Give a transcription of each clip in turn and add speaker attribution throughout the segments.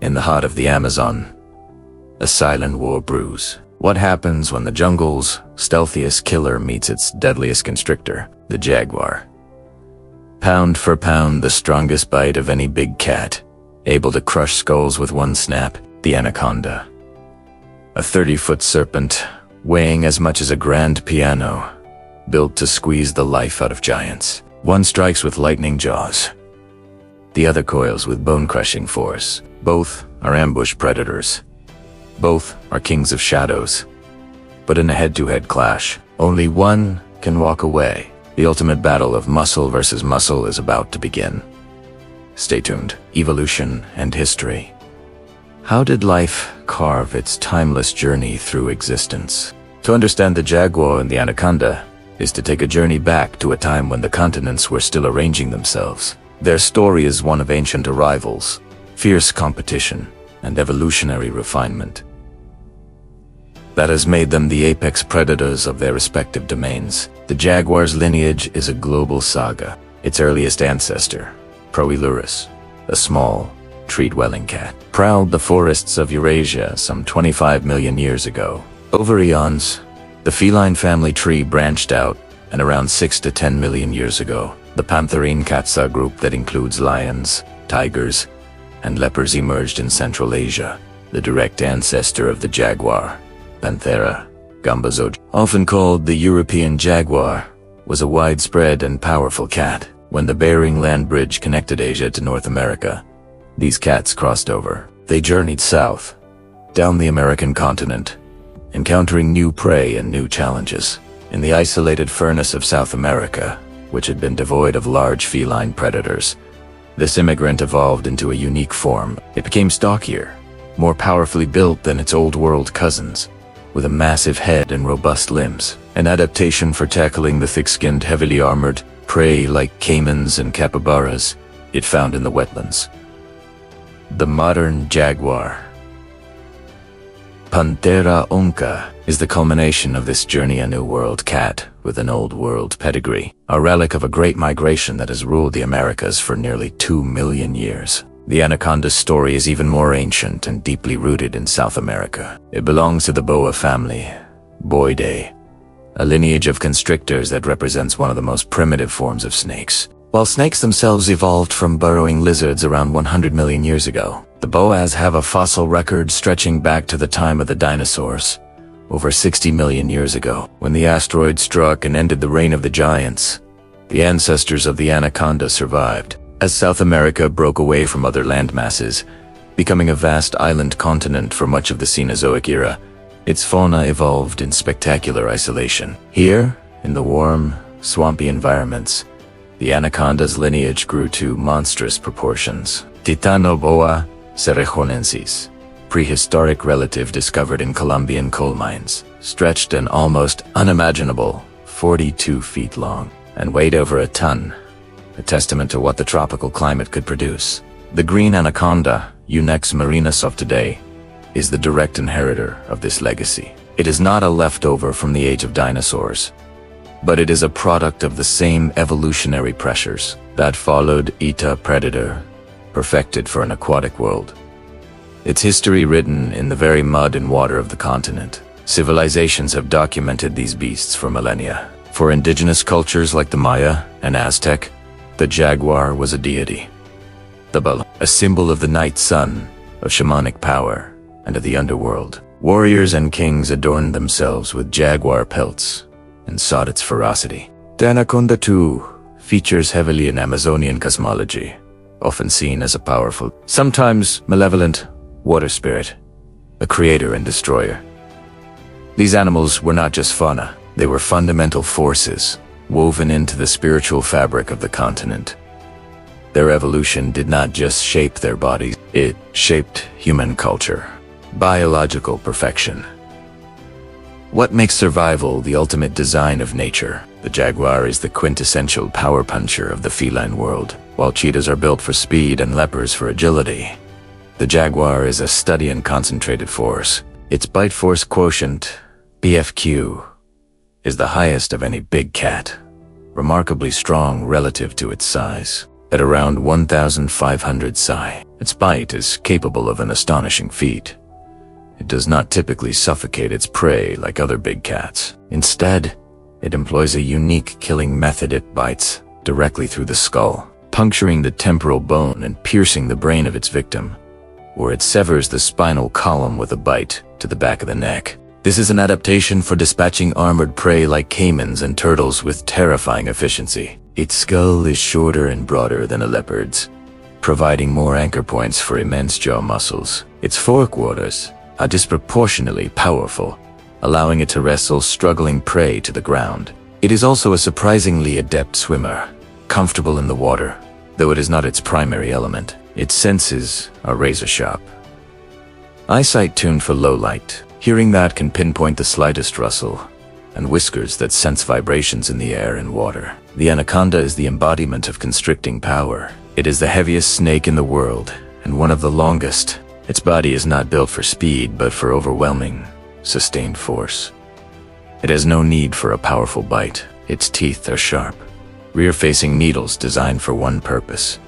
Speaker 1: In the heart of the Amazon, a silent war brews. What happens when the jungle's stealthiest killer meets its deadliest constrictor, the jaguar? Pound for pound, the strongest bite of any big cat, able to crush skulls with one snap, the anaconda. A 30-foot serpent, weighing as much as a grand piano, built to squeeze the life out of giants. One strikes with lightning jaws, the other coils with bone-crushing force. Both are ambush predators. Both are kings of shadows. But in a head-to-head clash, only one can walk away. The ultimate battle of muscle versus muscle is about to begin. Stay tuned. Evolution and history. How did life carve its timeless journey through existence? To understand the jaguar and the anaconda is to take a journey back to a time when the continents were still arranging themselves. Their story is one of ancient arrivals, fierce competition, and evolutionary refinement that has made them the apex predators of their respective domains. The jaguar's lineage is a global saga. Its earliest ancestor, Proilurus, a small, tree-dwelling cat, prowled the forests of Eurasia some 25 million years ago. Over eons, the feline family tree branched out, and around 6 to 10 million years ago, the pantherine cat subgroup that includes lions, tigers, and leopards emerged in Central Asia. The direct ancestor of the jaguar, Panthera gumbazo, often called the European jaguar, was a widespread and powerful cat. When the Bering Land Bridge connected Asia to North America, these cats crossed over. They journeyed south, down the American continent, encountering new prey and new challenges. In the isolated furnace of South America, which had been devoid of large feline predators, this immigrant evolved into a unique form. It became stockier, more powerfully built than its old world cousins, with a massive head and robust limbs, an adaptation for tackling the thick-skinned, heavily armored prey like caimans and capybaras it found in the wetlands. The modern jaguar, Panthera onca, is the culmination of this journey, a new world cat with an old world pedigree, a relic of a great migration that has ruled the Americas for nearly 2 million years. The anaconda's story is even more ancient and deeply rooted in South America. It belongs to the boa family, Boidae, a lineage of constrictors that represents one of the most primitive forms of snakes. While snakes themselves evolved from burrowing lizards around 100 million years ago, the boas have a fossil record stretching back to the time of the dinosaurs, over 60 million years ago. When the asteroid struck and ended the reign of the giants, the ancestors of the anaconda survived. As South America broke away from other landmasses, becoming a vast island continent for much of the Cenozoic era, its fauna evolved in spectacular isolation. Here, in the warm, swampy environments, the anaconda's lineage grew to monstrous proportions. Titanoboa cerrejonensis, prehistoric relative discovered in Colombian coal mines, stretched an almost unimaginable 42 feet long and weighed over a ton, a testament to what the tropical climate could produce. The green anaconda, Unex marinus of today, is the direct inheritor of this legacy. It is not a leftover from the age of dinosaurs, but it is a product of the same evolutionary pressures that followed Eta predator, perfected for an aquatic world. Its history written in the very mud and water of the continent. Civilizations have documented these beasts for millennia. For indigenous cultures like the Maya and Aztec, the jaguar was a deity. The bull, a symbol of the night sun, of shamanic power, and of the underworld. Warriors and kings adorned themselves with jaguar pelts and sought its ferocity. The anaconda too features heavily in Amazonian cosmology, often seen as a powerful, sometimes malevolent, water spirit, a creator and destroyer. These animals were not just fauna, they were fundamental forces woven into the spiritual fabric of the continent. Their evolution did not just shape their bodies, it shaped human culture. Biological perfection. What makes survival the ultimate design of nature? The jaguar is the quintessential power puncher of the feline world. While cheetahs are built for speed and leopards for agility, the jaguar is a steady and concentrated force. Its bite force quotient, BFQ, is the highest of any big cat, remarkably strong relative to its size. at around 1,500 psi. Its bite is capable of an astonishing feat. It does not typically suffocate its prey like other big cats. Instead, it employs a unique killing method. It bites directly through the skull, puncturing the temporal bone and piercing the brain of its victim, or it severs the spinal column with a bite to the back of the neck. This is an adaptation for dispatching armored prey like caimans and turtles with terrifying efficiency. Its skull is shorter and broader than a leopard's, providing more anchor points for immense jaw muscles. Its forequarters are disproportionately powerful, allowing it to wrestle struggling prey to the ground. It is also a surprisingly adept swimmer, comfortable in the water, though it is not its primary element. Its senses are razor-sharp. Eyesight tuned for low light. Hearing that can pinpoint the slightest rustle, and whiskers that sense vibrations in the air and water. The anaconda is the embodiment of constricting power. It is the heaviest snake in the world, and one of the longest. Its body is not built for speed, but for overwhelming, sustained force. It has no need for a powerful bite. Its teeth are sharp, rear-facing needles designed for one purpose: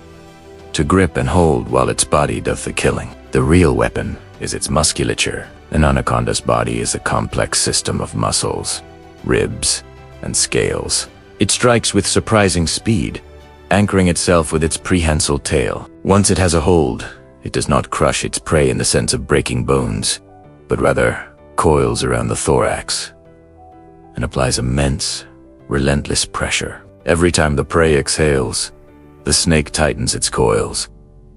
Speaker 1: to grip and hold while its body doth the killing. The real weapon is its musculature. An anaconda's body is a complex system of muscles, ribs, and scales. It strikes with surprising speed, anchoring itself with its prehensile tail. Once it has a hold, it does not crush its prey in the sense of breaking bones, but rather coils around the thorax and applies immense, relentless pressure. Every time the prey exhales, the snake tightens its coils,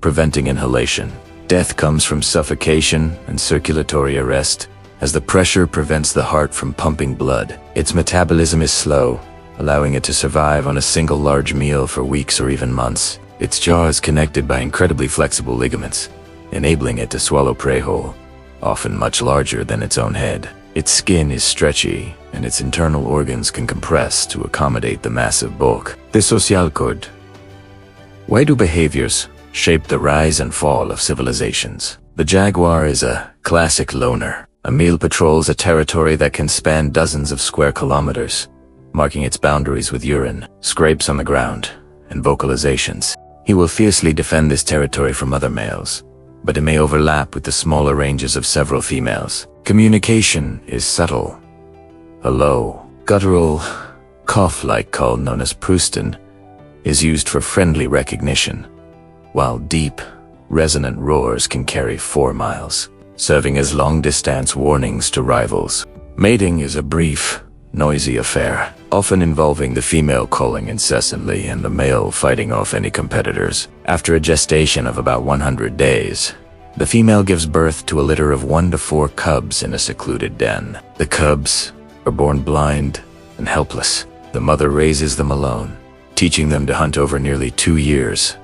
Speaker 1: preventing inhalation. Death comes from suffocation and circulatory arrest, as the pressure prevents the heart from pumping blood. Its metabolism is slow, allowing it to survive on a single large meal for weeks or even months. Its jaw is connected by incredibly flexible ligaments, enabling it to swallow prey whole, often much larger than its own head. Its skin is stretchy, and its internal organs can compress to accommodate the massive bulk. The social code. Why do behaviors shape the rise and fall of civilizations? The jaguar is a classic loner. A meal patrols a territory that can span dozens of square kilometers, marking its boundaries with urine, scrapes on the ground, and vocalizations. He will fiercely defend this territory from other males, but it may overlap with the smaller ranges of several females. Communication is subtle. A low, guttural, cough-like call known as Proustin is used for friendly recognition, while deep, resonant roars can carry 4 miles, serving as long-distance warnings to rivals. Mating is a brief, noisy affair, often involving the female calling incessantly and the male fighting off any competitors. After a gestation of about 100 days, the female gives birth to a litter of 1 to 4 cubs in a secluded den. The cubs are born blind and helpless. The mother raises them alone, teaching them to hunt over nearly 2 years.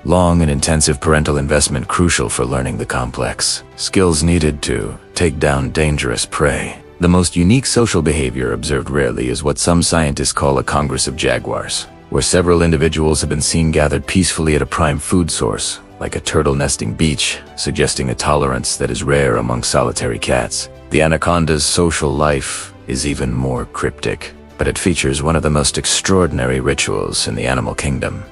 Speaker 1: Long and intensive parental investment crucial for learning the complex skills needed to take down dangerous prey. The most unique social behavior observed rarely is what some scientists call a congress of jaguars, where several individuals have been seen gathered peacefully at a prime food source, like a turtle nesting beach, suggesting a tolerance that is rare among solitary cats. The anaconda's social life is even more cryptic, but it features one of the most extraordinary rituals in the animal kingdom: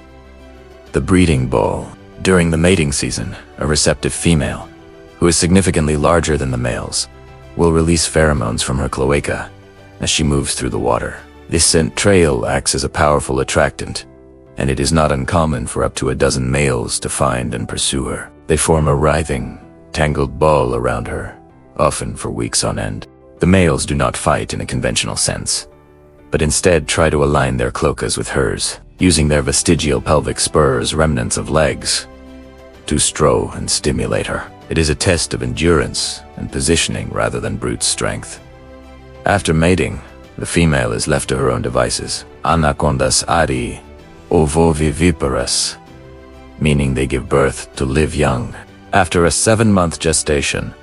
Speaker 1: the breeding ball. During the mating season, a receptive female, who is significantly larger than the males, will release pheromones from her cloaca as she moves through the water. This scent trail acts as a powerful attractant, and it is not uncommon for up to a dozen males to find and pursue her. They form a writhing, tangled ball around her, often for weeks on end. The males do not fight in a conventional sense, but instead try to align their cloacas with hers, using their vestigial pelvic spurs, remnants of legs, to stroke and stimulate her. It is a test of endurance and positioning rather than brute strength. After mating, the female is left to her own devices. Anacondas ari ovoviviparous, meaning they give birth to live young. After a 7-month gestation,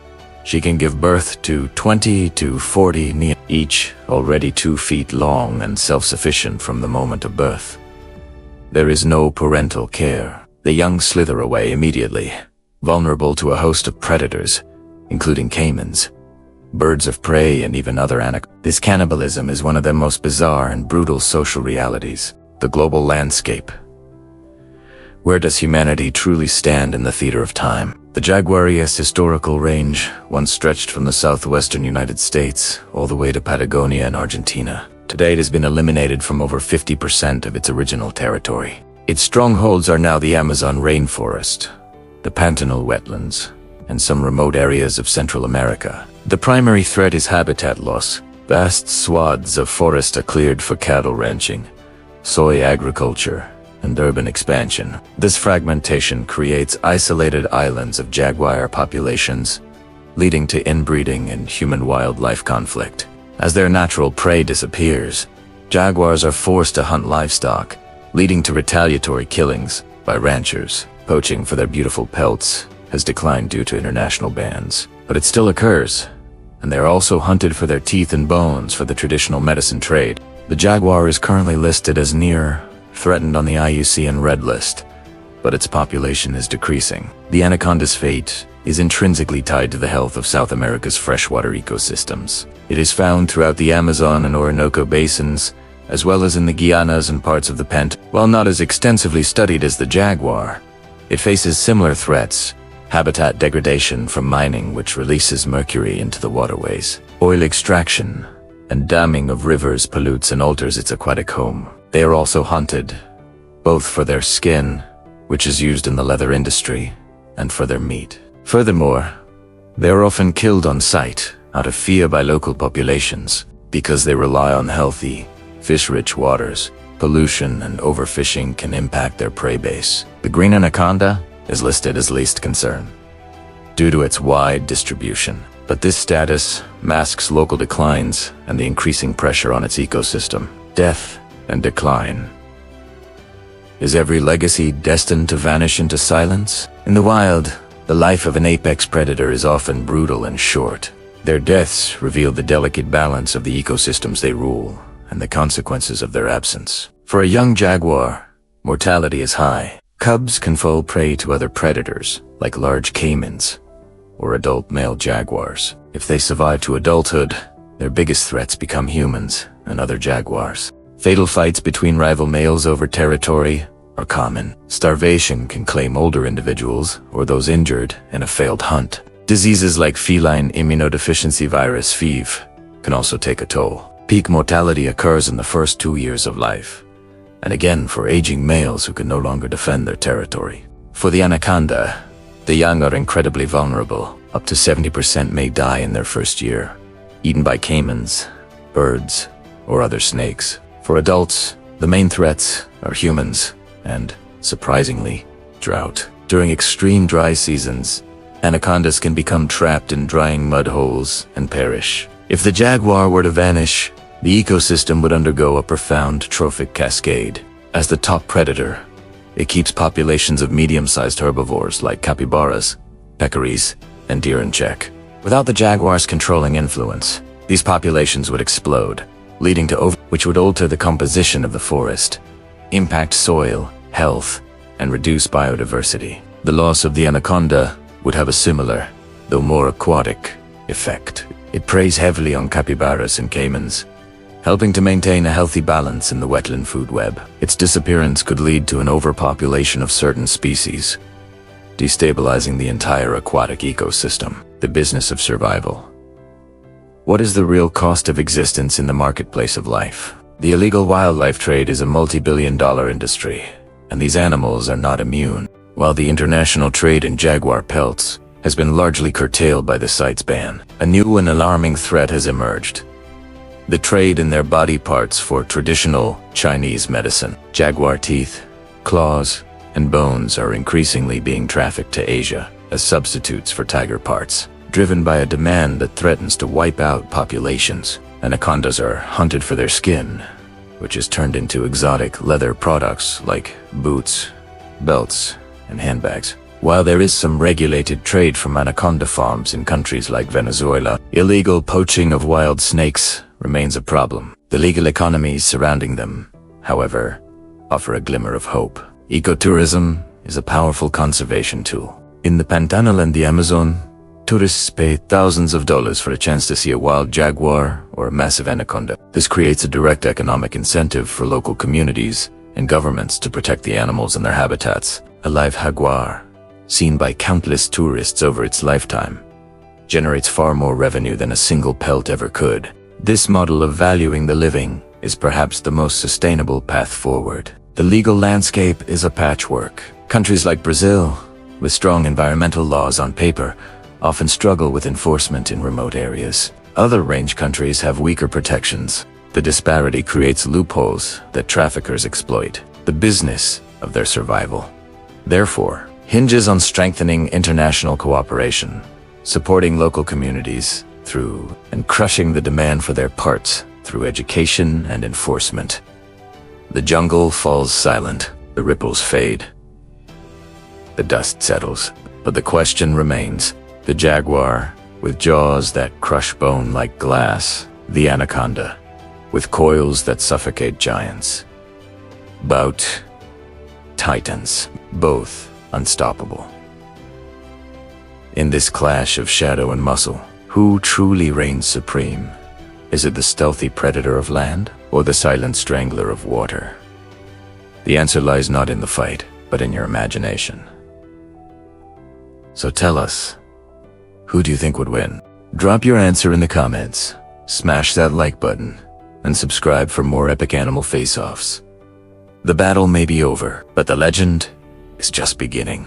Speaker 1: she can give birth to 20 to 40 neonates, each already 2 feet long and self-sufficient from the moment of birth. There is no parental care. The young slither away immediately, vulnerable to a host of predators, including caimans, birds of prey, and even other anacondas. This cannibalism is one of the most bizarre and brutal social realities. The global landscape Where does humanity truly stand in the theater of time? The Jaguar's historical range once stretched from the southwestern United States all the way to Patagonia and Argentina. Today it has been eliminated from over 50% of its original territory. Its strongholds are now the Amazon rainforest, the Pantanal wetlands, and some remote areas of Central America. The primary threat is habitat loss. Vast swaths of forest are cleared for cattle ranching, soy agriculture, and urban expansion. This fragmentation creates isolated islands of jaguar populations, leading to inbreeding and human-wildlife conflict. As their natural prey disappears, jaguars are forced to hunt livestock, leading to retaliatory killings by ranchers. Poaching for their beautiful pelts has declined due to international bans, but it still occurs, and they are also hunted for their teeth and bones for the traditional medicine trade. The jaguar is currently listed as near threatened on the IUCN Red List, but its population is decreasing. The anaconda's fate is intrinsically tied to the health of South America's freshwater ecosystems. It is found throughout the Amazon and Orinoco basins, as well as in the Guianas and parts of the While not as extensively studied as the jaguar, it faces similar threats: habitat degradation from mining, which releases mercury into the waterways, oil extraction, and damming of rivers pollutes and alters its aquatic home. They are also hunted, both for their skin, which is used in the leather industry, and for their meat. Furthermore, they are often killed on sight out of fear by local populations because they rely on healthy, fish-rich waters. Pollution and overfishing can impact their prey base. The green anaconda is listed as least concern due to its wide distribution, but this status masks local declines and the increasing pressure on its ecosystem. Death and decline. Is every legacy destined to vanish into silence? In the wild, the life of an apex predator is often brutal and short. Their deaths reveal the delicate balance of the ecosystems they rule and the consequences of their absence. For a young jaguar, mortality is high. Cubs can fall prey to other predators, like large caimans or adult male jaguars. If they survive to adulthood, their biggest threats become humans and other jaguars. Fatal fights between rival males over territory are common. Starvation can claim older individuals or those injured in a failed hunt. Diseases like feline immunodeficiency virus (FIV) can also take a toll. Peak mortality occurs in the first 2 years of life, and again for aging males who can no longer defend their territory. For the anaconda, the young are incredibly vulnerable. Up to 70% may die in their first year, eaten by caimans, birds, or other snakes. For adults, the main threats are humans and, surprisingly, drought. During extreme dry seasons, anacondas can become trapped in drying mud holes and perish. If the jaguar were to vanish, the ecosystem would undergo a profound trophic cascade. As the top predator, it keeps populations of medium-sized herbivores like capybaras, peccaries, and deer in check. Without the jaguar's controlling influence, these populations would explode, leading to which would alter the composition of the forest, impact soil, health, and reduce biodiversity. The loss of the anaconda would have a similar, though more aquatic, effect. It preys heavily on capybaras and caimans, helping to maintain a healthy balance in the wetland food web. Its disappearance could lead to an overpopulation of certain species, destabilizing the entire aquatic ecosystem. The business of survival. What is the real cost of existence in the marketplace of life? The illegal wildlife trade is a multi-billion-dollar industry, and these animals are not immune. While the international trade in jaguar pelts has been largely curtailed by the site's ban, a new and alarming threat has emerged: the trade in their body parts for traditional Chinese medicine. Jaguar teeth, claws, and bones are increasingly being trafficked to Asia as substitutes for tiger parts. Driven by a demand that threatens to wipe out populations, anacondas are hunted for their skin, which is turned into exotic leather products like boots, belts, and handbags. While there is some regulated trade from anaconda farms in countries like Venezuela, illegal poaching of wild snakes remains a problem. The legal economies surrounding them, however, offer a glimmer of hope. Ecotourism is a powerful conservation tool. In the Pantanal and the Amazon, tourists pay thousands of dollars for a chance to see a wild jaguar or a massive anaconda. This creates a direct economic incentive for local communities and governments to protect the animals and their habitats. A live jaguar, seen by countless tourists over its lifetime, generates far more revenue than a single pelt ever could. This model of valuing the living is perhaps the most sustainable path forward. The legal landscape is a patchwork. Countries like Brazil, with strong environmental laws on paper, often struggle with enforcement in remote areas. Other range countries have weaker protections. The disparity creates loopholes that traffickers exploit. The business of their survival, therefore, hinges on strengthening international cooperation, supporting local communities and crushing the demand for their parts through education and enforcement. The jungle falls silent, the ripples fade, the dust settles, but the question remains: the jaguar, with jaws that crush bone like glass; the anaconda, with coils that suffocate giants. Bout titans, both unstoppable. In this clash of shadow and muscle, who truly reigns supreme? Is it the stealthy predator of land, or the silent strangler of water? The answer lies not in the fight, but in your imagination. So tell us, who do you think would win? Drop your answer in the comments, smash that like button, and subscribe for more epic animal face-offs. The battle may be over, but the legend is just beginning.